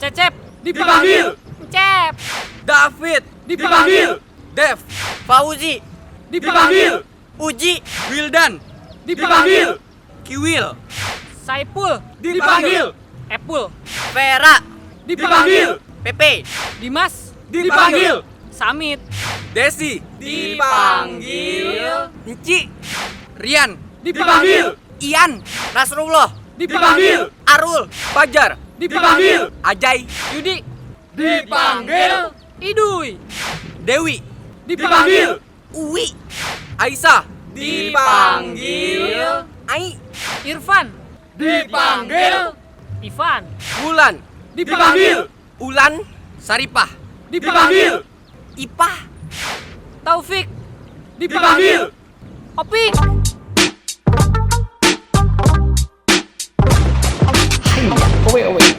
Cecep. Dipanggil. Cep. David. Dipanggil. Dev. Fauzi. Dipanggil. Uji. Wildan. Dipanggil. Kiwil. Saipul. Dipanggil. Epul. Vera. Dipanggil. Pepe. Dimas. Dipanggil. Samit. Desi. Dipanggil. Enci. Rian. Dipanggil. Ian. Nasrullah. Dipanggil. Arul. Fajar. Dipanggil. Ajay. Yudi. Dipanggil. Idui. Dewi. Dipanggil. Uwi. Aisyah. Dipanggil. Ai. Irfan. Dipanggil. Ivan. Wulan. Dipanggil. Ulan. Saripah. Dipanggil. Ipah. Taufik. Dipanggil. Opik. Owe, owe.